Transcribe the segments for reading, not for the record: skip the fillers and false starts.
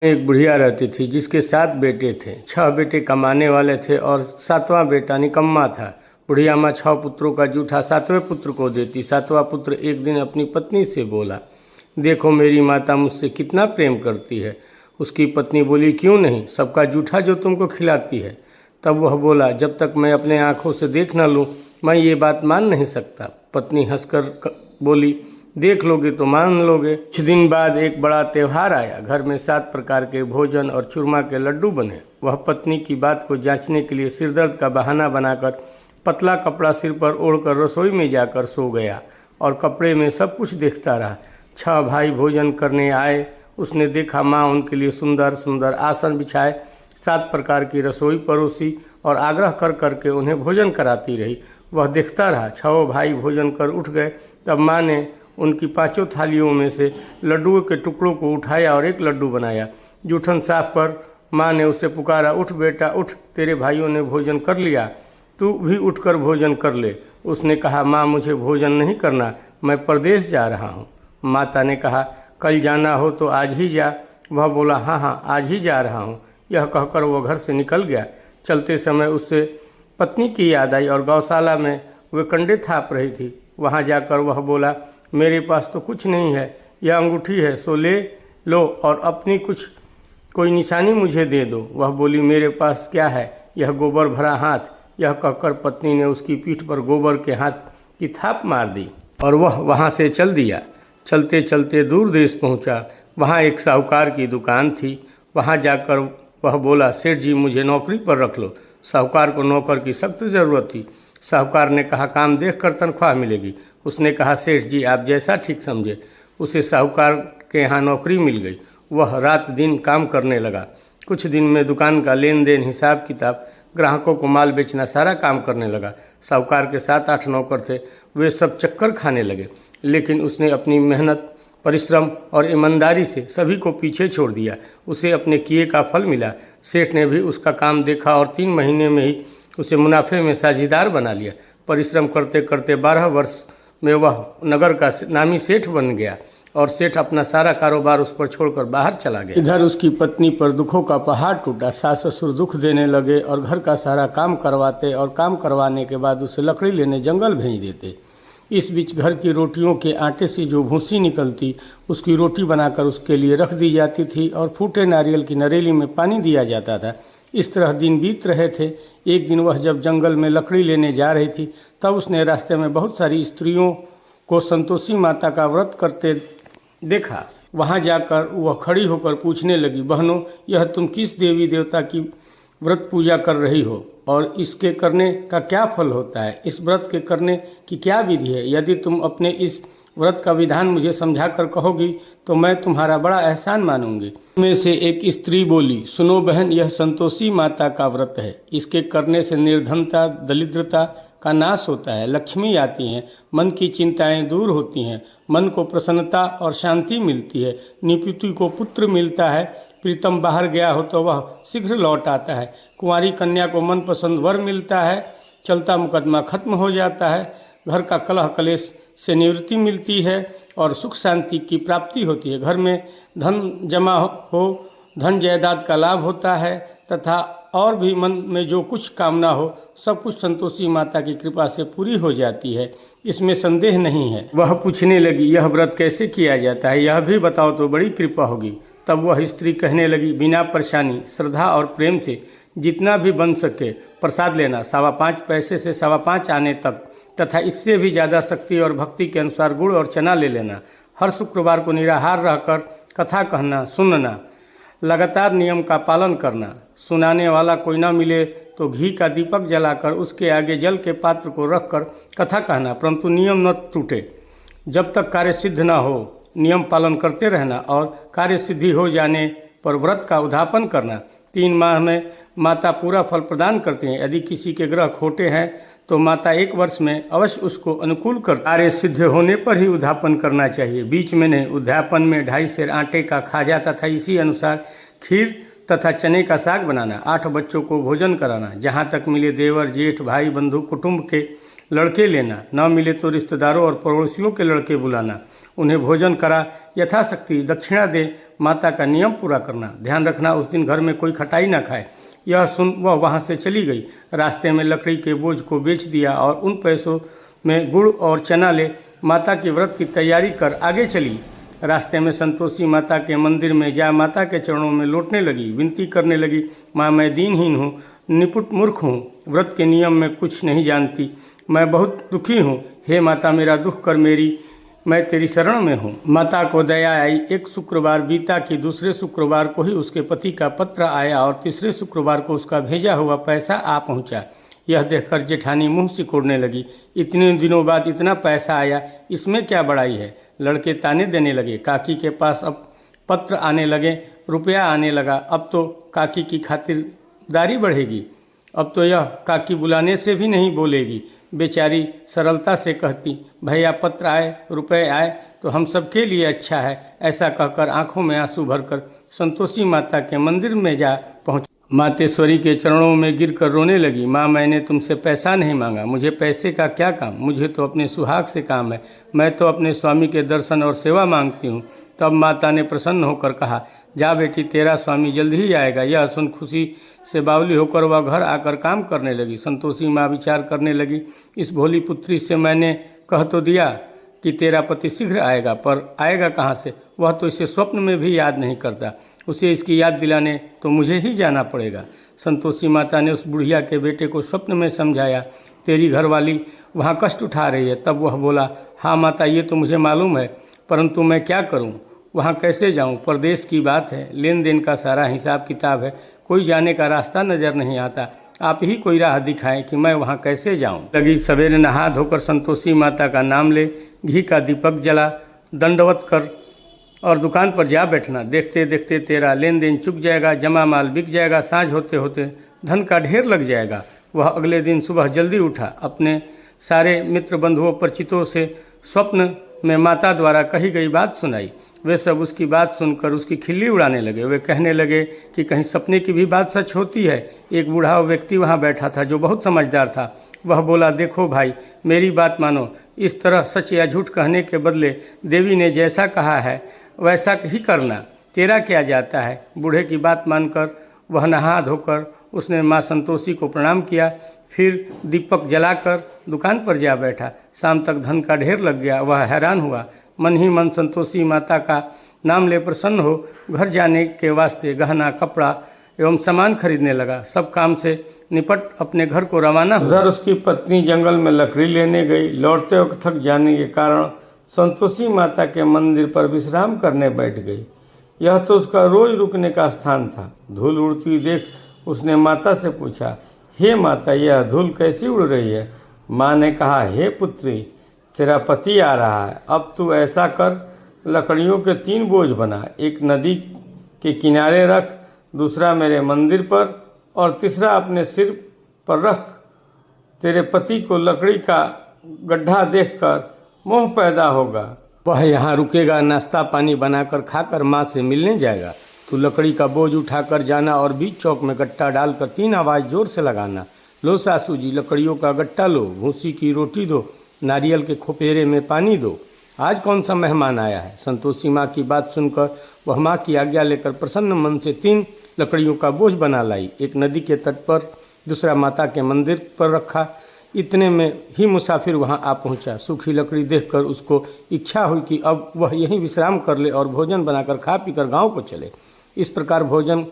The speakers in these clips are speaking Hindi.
एक बुढ़िया रहती थी जिसके 7 बेटे थे। 6 बेटे कमाने वाले थे और 7वां बेटा निकम्मा था। बुढ़िया माँ 6 पुत्रों का जूठा 7वें पुत्र को देती। 7वां पुत्र एक दिन अपनी पत्नी से बोला, देखो मेरी माता मुझसे कितना प्रेम करती है। उसकी पत्नी बोली, क्यों नहीं, सबका जूठा जो तुमको खिलाती है। तब वह बोला, जब तक मैं अपने आँखों से देख न लूँ मैं ये बात मान नहीं सकता। पत्नी हंसकर बोली, देख लोगे तो मान लोगे। कुछ दिन बाद एक बड़ा त्यौहार आया। घर में 7 प्रकार के भोजन और चूरमा के लड्डू बने। वह पत्नी की बात को जांचने के लिए सिरदर्द का बहाना बनाकर पतला कपड़ा सिर पर ओढ़कर रसोई में जाकर सो गया और कपड़े में सब कुछ देखता रहा। 6 भाई भोजन करने आए। उसने देखा माँ उनके लिए सुंदर सुंदर आसन बिछाए, 7 प्रकार की रसोई परोसी और आग्रह कर करके उन्हें भोजन कराती रही। वह देखता रहा। 6 भाई भोजन कर उठ गए। तब माँ ने उनकी 5 थालियों में से लड्डुओं के टुकड़ों को उठाया और एक लड्डू बनाया। जूठन साफ कर माँ ने उसे पुकारा, उठ बेटा उठ, तेरे भाइयों ने भोजन कर लिया, तू भी उठकर भोजन कर ले। उसने कहा, माँ मुझे भोजन नहीं करना, मैं परदेश जा रहा हूँ। माता ने कहा, कल जाना हो तो आज ही जा। वह बोला, हाँ हाँ आज ही जा रहा हूँ। यह कहकर वह घर से निकल गया। चलते समय उससे पत्नी की याद आई और गौशाला में वे कंडे थाप रही थी। वहाँ जाकर वह बोला, मेरे पास तो कुछ नहीं है, यह अंगूठी है सो ले लो और अपनी कोई निशानी मुझे दे दो। वह बोली, मेरे पास क्या है, यह गोबर भरा हाथ। यह कहकर पत्नी ने उसकी पीठ पर गोबर के हाथ की थाप मार दी और वह वहाँ से चल दिया। चलते चलते दूर देश पहुँचा। वहाँ एक साहूकार की दुकान थी। वहाँ जाकर वह बोला, सेठ जी मुझे नौकरी पर रख लो। साहूकार को नौकर की सख्त ज़रूरत थी। साहूकार ने कहा, काम देख कर तनख्वाह मिलेगी। उसने कहा, सेठ जी आप जैसा ठीक समझे। उसे साहूकार के यहाँ नौकरी मिल गई। वह रात दिन काम करने लगा। कुछ दिन में दुकान का लेन देन, हिसाब किताब, ग्राहकों को माल बेचना सारा काम करने लगा। साहूकार के 7-8 नौकर थे, वे सब चक्कर खाने लगे, लेकिन उसने अपनी मेहनत, परिश्रम और ईमानदारी से सभी को पीछे छोड़ दिया। उसे अपने किए का फल मिला। सेठ ने भी उसका काम देखा और 3 महीने में ही उसे मुनाफे में साझीदार बना लिया। परिश्रम करते करते 12 वर्ष में वह नगर का नामी सेठ बन गया और सेठ अपना सारा कारोबार उस पर छोड़कर बाहर चला गया। इधर उसकी पत्नी पर दुखों का पहाड़ टूटा। सास ससुर दुख देने लगे और घर का सारा काम करवाते और काम करवाने के बाद उसे लकड़ी लेने जंगल भेज देते। इस बीच घर की रोटियों के आटे से जो भूसी निकलती उसकी रोटी बनाकर उसके लिए रख दी जाती थी और फूटे नारियल की नरेली में पानी दिया जाता था। इस तरह दिन बीत रहे थे। एक दिन वह जब जंगल में लकड़ी लेने जा रही थी तब उसने रास्ते में बहुत सारी स्त्रियों को संतोषी माता का व्रत करते देखा। वहां जाकर वह खड़ी होकर पूछने लगी, बहनों यह तुम किस देवी देवता की व्रत पूजा कर रही हो और इसके करने का क्या फल होता है? इस व्रत के करने की क्या विधि है? यदि तुम अपने इस व्रत का विधान मुझे समझाकर कहोगी तो मैं तुम्हारा बड़ा एहसान मानूंगी। में से एक स्त्री बोली, सुनो बहन, यह संतोषी माता का व्रत है। इसके करने से निर्धनता, दरिद्रता का नाश होता है, लक्ष्मी आती हैं, मन की चिंताएं दूर होती हैं, मन को प्रसन्नता और शांति मिलती है, निपुति को पुत्र मिलता है, प्रीतम बाहर गया हो तो वह शीघ्र लौट आता है, कुंवारी कन्या को मनपसंद वर मिलता है, चलता मुकदमा खत्म हो जाता है, घर का कलह कलेश से निवृत्ति मिलती है और सुख शांति की प्राप्ति होती है, घर में धन जमा हो, धन जायदाद का लाभ होता है तथा और भी मन में जो कुछ कामना हो सब कुछ संतोषी माता की कृपा से पूरी हो जाती है, इसमें संदेह नहीं है। वह पूछने लगी, यह व्रत कैसे किया जाता है, यह भी बताओ तो बड़ी कृपा होगी। तब वह स्त्री कहने लगी, बिना परेशानी, श्रद्धा और प्रेम से जितना भी बन सके प्रसाद लेना, 5.25 पैसे से 5.25 आने तक तथा इससे भी ज़्यादा शक्ति और भक्ति के अनुसार गुड़ और चना ले लेना। हर शुक्रवार को निराहार रहकर कथा कहना, सुनना, लगातार नियम का पालन करना। सुनाने वाला कोई ना मिले तो घी का दीपक जलाकर उसके आगे जल के पात्र को रखकर कथा कहना, परंतु नियम न टूटे। जब तक कार्य सिद्ध न हो नियम पालन करते रहना और कार्य सिद्धि हो जाने पर व्रत का उद्यापन करना। 3 माह में माता पूरा फल प्रदान करती हैं। यदि किसी के ग्रह खोटे हैं तो माता 1 वर्ष में अवश्य उसको अनुकूल कर कार्य सिद्ध होने पर ही उद्यापन करना चाहिए, बीच में नहीं। उद्यापन में 2.5 सेर आटे का खाजा तथा इसी अनुसार खीर तथा चने का साग बनाना, 8 बच्चों को भोजन कराना, जहाँ तक मिले देवर जेठ भाई बंधु कुटुंब के लड़के लेना, न मिले तो रिश्तेदारों और पड़ोसियों के लड़के बुलाना, उन्हें भोजन करा यथाशक्ति दक्षिणा दे, माता का नियम पूरा करना, ध्यान रखना उस दिन घर में कोई खटाई न खाए। यह सुन वह वहाँ से चली गई। रास्ते में लकड़ी के बोझ को बेच दिया और उन पैसों में गुड़ और चना ले माता के व्रत की तैयारी कर आगे चली। रास्ते में संतोषी माता के मंदिर में जा माता के चरणों में लौटने लगी, विनती करने लगी, माँ मैं दीनहीन हूँ, निपुट मूर्ख हूँ, व्रत के नियम में कुछ नहीं जानती, मैं बहुत दुखी हूँ, हे माता मेरा दुख कर मेरी, मैं तेरी शरण में हूँ। माता को दया आई। एक शुक्रवार बीता कि दूसरे शुक्रवार को ही उसके पति का पत्र आया और तीसरे शुक्रवार को उसका भेजा हुआ पैसा आ पहुँचा। यह देखकर जेठानी मुंह सिकोड़ने लगी, इतने दिनों बाद इतना पैसा आया, इसमें क्या बड़ाई है। लड़के ताने देने लगे। काकी के पास अब पत्र आने लगे, रुपया आने लगा। अब तो काकी की खातिरदारी बढ़ेगी। अब तो यह काकी बुलाने से भी नहीं बोलेगी। बेचारी सरलता से कहती, भैया पत्र आए, रुपए आए तो हम सबके लिए अच्छा है। ऐसा कहकर आंखों में आंसू भरकर संतोषी माता के मंदिर में जा पहुंची। मातेश्वरी के चरणों में गिरकर रोने लगी। माँ मैंने तुमसे पैसा नहीं मांगा, मुझे पैसे का क्या काम, मुझे तो अपने सुहाग से काम है, मैं तो अपने स्वामी के दर्शन और सेवा मांगती हूँ। तब माता ने प्रसन्न होकर कहा, जा बेटी तेरा स्वामी जल्द ही आएगा। यह सुन खुशी से बावली होकर वह घर आकर काम करने लगी। संतोषी माँ विचार करने लगी, इस भोली पुत्री से मैंने कह तो दिया कि तेरा पति शीघ्र आएगा, पर आएगा कहाँ से, वह तो इसे स्वप्न में भी याद नहीं करता, उसे इसकी याद दिलाने तो मुझे ही जाना पड़ेगा। संतोषी माता ने उस बुढ़िया के बेटे को स्वप्न में समझाया, तेरी घरवाली वहाँ कष्ट उठा रही है। तब वह बोला, हाँ माता ये तो मुझे मालूम है, परंतु मैं क्या करूँ, वहाँ कैसे जाऊँ, परदेश की बात है, लेन देन का सारा हिसाब किताब है, कोई जाने का रास्ता नज़र नहीं आता, आप ही कोई राह दिखाएं कि मैं वहाँ कैसे जाऊँ। लगी सवेरे नहा धोकर संतोषी माता का नाम ले, घी का दीपक जला, दंडवत कर और दुकान पर जा बैठना। देखते देखते तेरा लेन देन चुक जाएगा, जमा माल बिक जाएगा, साँझ होते होते धन का ढेर लग जाएगा। वह अगले दिन सुबह जल्दी उठा, अपने सारे मित्र बंधुओं परिचितों से स्वप्न में माता द्वारा कही गई बात सुनाई। वे सब उसकी बात सुनकर उसकी खिल्ली उड़ाने लगे। वे कहने लगे कि कहीं सपने की भी बात सच होती है। एक बूढ़ा व्यक्ति वहाँ बैठा था जो बहुत समझदार था। वह बोला, देखो भाई मेरी बात मानो, इस तरह सच या झूठ कहने के बदले देवी ने जैसा कहा है वैसा ही करना, तेरा क्या जाता है। बूढ़े की बात मानकर वह नहा धोकर उसने माँ संतोषी को प्रणाम किया, फिर दीपक जलाकर दुकान पर जा बैठा। शाम तक धन का ढेर लग गया। वह हैरान हुआ, मन ही मन संतोषी माता का नाम ले प्रसन्न हो घर जाने के वास्ते गहना कपड़ा एवं सामान खरीदने लगा। सब काम से निपट अपने घर को रवाना हुआ। उधर उसकी पत्नी जंगल में लकड़ी लेने गई। लौटते वक्त थक जाने के कारण संतोषी माता के मंदिर पर विश्राम करने बैठ गई। यह तो उसका रोज रुकने का स्थान था। धूल उड़ती हुई देख उसने माता से पूछा, हे माता यह धूल कैसी उड़ रही है। माँ ने कहा, हे पुत्री तेरा पति आ रहा है, अब तू ऐसा कर लकड़ियों के 3 बोझ बना, एक नदी के किनारे रख, दूसरा मेरे मंदिर पर और तीसरा अपने सिर पर रख। तेरे पति को लकड़ी का गड्ढा देखकर मोह पैदा होगा, वह यहाँ रुकेगा, नाश्ता पानी बनाकर खाकर माँ से मिलने जाएगा। तू लकड़ी का बोझ उठाकर जाना और बीच चौक में गट्टा डालकर 3 आवाज़ जोर से लगाना, लो सासू जी लकड़ियों का गट्टा लो, भूसी की रोटी दो, नारियल के खोपेरे में पानी दो, आज कौन सा मेहमान आया है। संतोषी माँ की बात सुनकर वह माँ की आज्ञा लेकर प्रसन्न मन से 3 लकड़ियों का बोझ बना लाई। एक नदी के तट पर, दूसरा माता के मंदिर पर रखा। इतने में ही मुसाफिर वहां आ पहुंचा। सूखी लकड़ी देखकर उसको इच्छा हुई कि अब वह यहीं विश्राम कर ले और भोजन बनाकर खा पीकर गांव को चले। इस प्रकार भोजन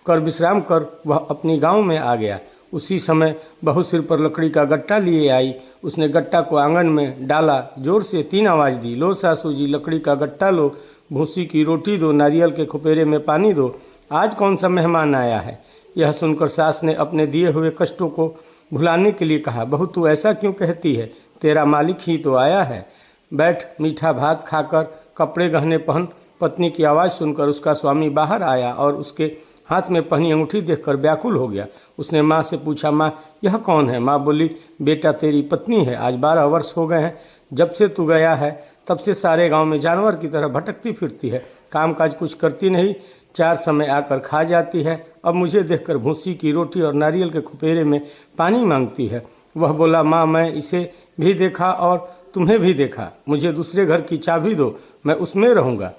कर विश्राम कर वह अपनी गांव में आ गया। उसी समय बहू सिर पर लकड़ी का गट्टा लिए आई। उसने गट्टा को आंगन में डाला, जोर से 3 आवाज़ दी, लो सासू जी लकड़ी का गट्टा लो, भूसी की रोटी दो, नारियल के खुपेरे में पानी दो, आज कौन सा मेहमान आया है। यह सुनकर सास ने अपने दिए हुए कष्टों को भुलाने के लिए कहा, बहू तू ऐसा क्यों कहती है, तेरा मालिक ही तो आया है, बैठ मीठा भात खाकर कपड़े गहने पहन। पत्नी की आवाज़ सुनकर उसका स्वामी बाहर आया और उसके हाथ में पहनी अंगूठी देखकर व्याकुल हो गया। उसने माँ से पूछा, माँ यह कौन है। माँ बोली, बेटा तेरी पत्नी है, आज 12 वर्ष हो गए हैं, जब से तू गया है तब से सारे गांव में जानवर की तरह भटकती फिरती है, काम काज कुछ करती नहीं, 4 समय आकर खा जाती है, अब मुझे देखकर भूसी की रोटी और नारियल के खुपेरे में पानी मांगती है। वह बोला, माँ मैं इसे भी देखा और तुम्हें भी देखा, मुझे दूसरे घर की चाबी दो, मैं उसमें रहूँगा।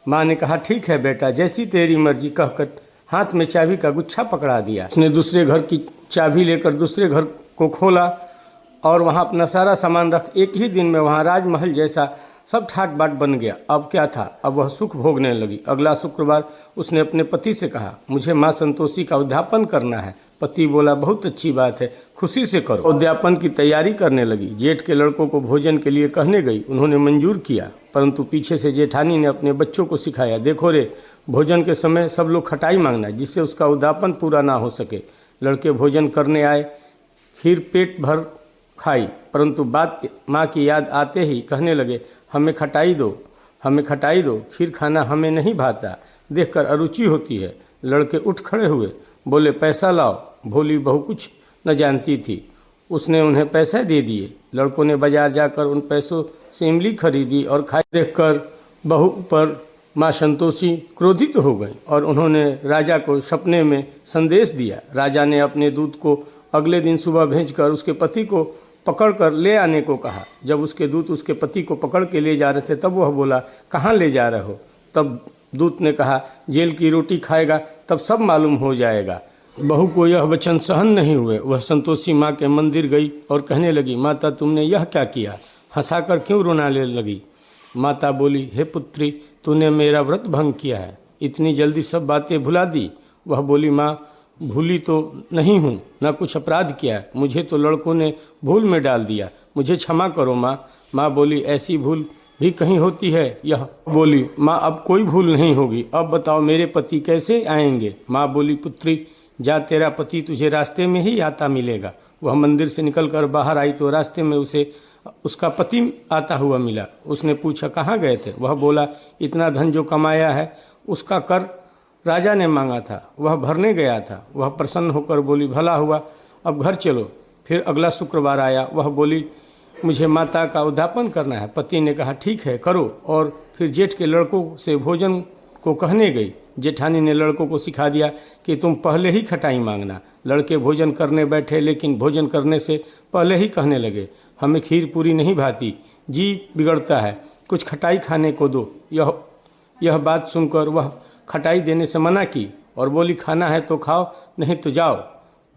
माँ ने कहा, ठीक है बेटा, जैसी तेरी मर्जी, कहकर हाथ में चाबी का गुच्छा पकड़ा दिया। उसने दूसरे घर की चाबी लेकर दूसरे घर को खोला और वहाँ अपना सारा सामान रख एक ही दिन में वहाँ राजमहल जैसा सब ठाट बाट बन गया। अब क्या था, अब वह सुख भोगने लगी। अगला शुक्रवार उसने अपने पति से कहा, मुझे माँ संतोषी का उद्यापन करना है। पति बोला, बहुत अच्छी बात है, खुशी से करो। उद्यापन की तैयारी करने लगी। जेठ के लड़कों को भोजन के लिए कहने गई, उन्होंने मंजूर किया, परंतु पीछे से जेठानी ने अपने बच्चों को सिखाया, देखो रे, भोजन के समय सब लोग खटाई मांगना, जिससे उसका उद्यापन पूरा ना हो सके। लड़के भोजन करने आए, खीर पेट भर खाई, परंतु बात माँ की याद आते ही कहने लगे, हमें खटाई दो, हमें खटाई दो, खीर खाना हमें नहीं भाता, देखकर अरुचि होती है। लड़के उठ खड़े हुए, बोले, पैसा लाओ। भोली बहू कुछ न जानती थी, उसने उन्हें पैसे दे दिए। लड़कों ने बाजार जाकर उन पैसों से इमली खरीदी और खाई। देखकर बहू पर माँ संतोषी क्रोधित हो गई और उन्होंने राजा को सपने में संदेश दिया। राजा ने अपने दूत को अगले दिन सुबह भेजकर उसके पति को पकड़कर ले आने को कहा। जब उसके दूत उसके पति को पकड़ के ले जा रहे थे तब वह बोला, कहाँ ले जा रहे हो? तब दूत ने कहा, जेल की रोटी खाएगा तब सब मालूम हो जाएगा। बहू को यह वचन सहन नहीं हुए। वह संतोषी माँ के मंदिर गई और कहने लगी, माता तुमने यह क्या किया? हंसाकर क्यों रोने लगी? माता बोली, हे पुत्री, तूने मेरा व्रत भंग किया है, इतनी जल्दी सब बातें भुला दी। वह बोली, माँ भूली तो नहीं हूँ, न कुछ अपराध किया है, मुझे तो लड़कों ने भूल में डाल दिया, मुझे क्षमा करो माँ। माँ बोली, ऐसी भूल भी कहीं होती है? यह बोली, माँ अब कोई भूल नहीं होगी, अब बताओ मेरे पति कैसे आएंगे? माँ बोली, पुत्री जा, तेरा पति तुझे रास्ते में ही आता मिलेगा। वह मंदिर से निकलकर बाहर आई तो रास्ते में उसे उसका पति आता हुआ मिला। उसने पूछा, कहाँ गए थे? वह बोला, इतना धन जो कमाया है उसका कर राजा ने मांगा था, वह भरने गया था। वह प्रसन्न होकर बोली, भला हुआ, अब घर चलो। फिर अगला शुक्रवार आया। वह बोली, मुझे माता का उद्यापन करना है। पति ने कहा, ठीक है करो। और फिर जेठ के लड़कों से भोजन को कहने गई। जेठानी ने लड़कों को सिखा दिया कि तुम पहले ही खटाई मांगना। लड़के भोजन करने बैठे, लेकिन भोजन करने से पहले ही कहने लगे, हमें खीर पूरी नहीं भाती, जी बिगड़ता है, कुछ खटाई खाने को दो। यह बात सुनकर वह खटाई देने से मना की और बोली, खाना है तो खाओ, नहीं तो जाओ।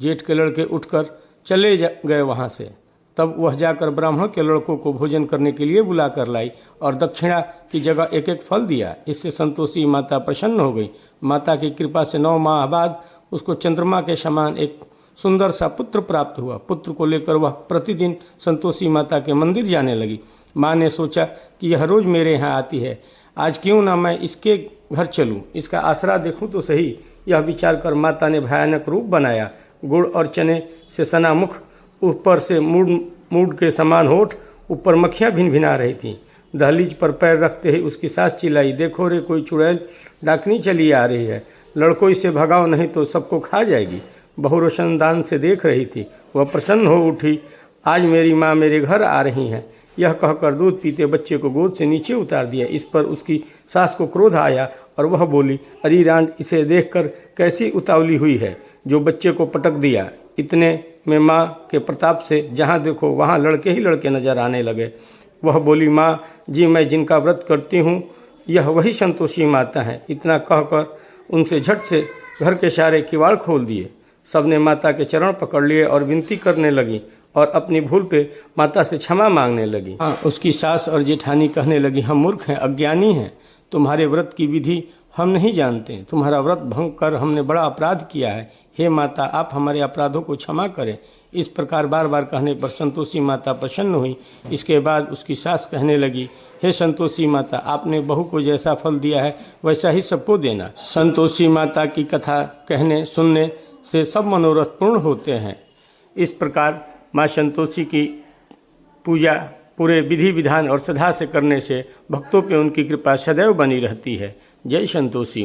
जेठ के लड़के उठकर चले गए वहाँ से। तब वह जाकर ब्राह्मण के लड़कों को भोजन करने के लिए बुला कर लाई और दक्षिणा की जगह एक एक फल दिया। इससे संतोषी माता प्रसन्न हो गई। माता की कृपा से 9 माह बाद उसको चंद्रमा के समान एक सुंदर सा पुत्र प्राप्त हुआ। पुत्र को लेकर वह प्रतिदिन संतोषी माता के मंदिर जाने लगी। माँ ने सोचा कि यह रोज मेरे यहाँ आती है, आज क्यों ना मैं इसके घर चलूं, इसका आसरा देखूं तो सही। यह विचार कर माता ने भयानक रूप बनाया। गुड़ और चने से सना मुख, ऊपर से मूड के समान होठ, ऊपर मक्खियाँ भिनभिना रही थीं। दहलीज पर पैर रखते ही उसकी सास चिल्लाई, देखो रे, कोई चुड़ैल डाकनी चली आ रही है, लड़कों इसे भगाओ नहीं तो सबको खा जाएगी। बहू रोशनदान से देख रही थी। वह प्रसन्न हो उठी, आज मेरी माँ मेरे घर आ रही हैं। यह कहकर दूध पीते बच्चे को गोद से नीचे उतार दिया। इस पर उसकी सास को क्रोध आया और वह बोली, अरे रांड, इसे देखकर कैसी उतावली हुई है, जो बच्चे को पटक दिया। इतने में माँ के प्रताप से जहाँ देखो वहाँ लड़के ही लड़के नजर आने लगे। वह बोली, माँ जी, मैं जिनका व्रत करती हूँ यह वही संतोषी माता है। इतना कहकर उनसे झट से घर के सारे किवाड़ खोल दिए। सबने माता के चरण पकड़ लिए और विनती करने लगी और अपनी भूल पे माता से क्षमा मांगने लगी। उसकी सास और जेठानी कहने लगी, हम मूर्ख हैं, अज्ञानी हैं, तुम्हारे व्रत की विधि हम नहीं जानते, तुम्हारा व्रत भंग कर हमने बड़ा अपराध किया है। हे माता, आप हमारे अपराधों को क्षमा करें। इस प्रकार बार बार कहने पर संतोषी माता प्रसन्न हुई। इसके बाद उसकी सास कहने लगी, हे संतोषी माता, आपने बहू को जैसा फल दिया है वैसा ही सबको देना। संतोषी माता की कथा कहने सुनने से सब मनोरथ पूर्ण होते हैं। इस प्रकार माँ संतोषी की पूजा पूरे विधि विधान और श्रद्धा से करने से भक्तों पे उनकी कृपा सदैव बनी रहती है। जय संतोषी।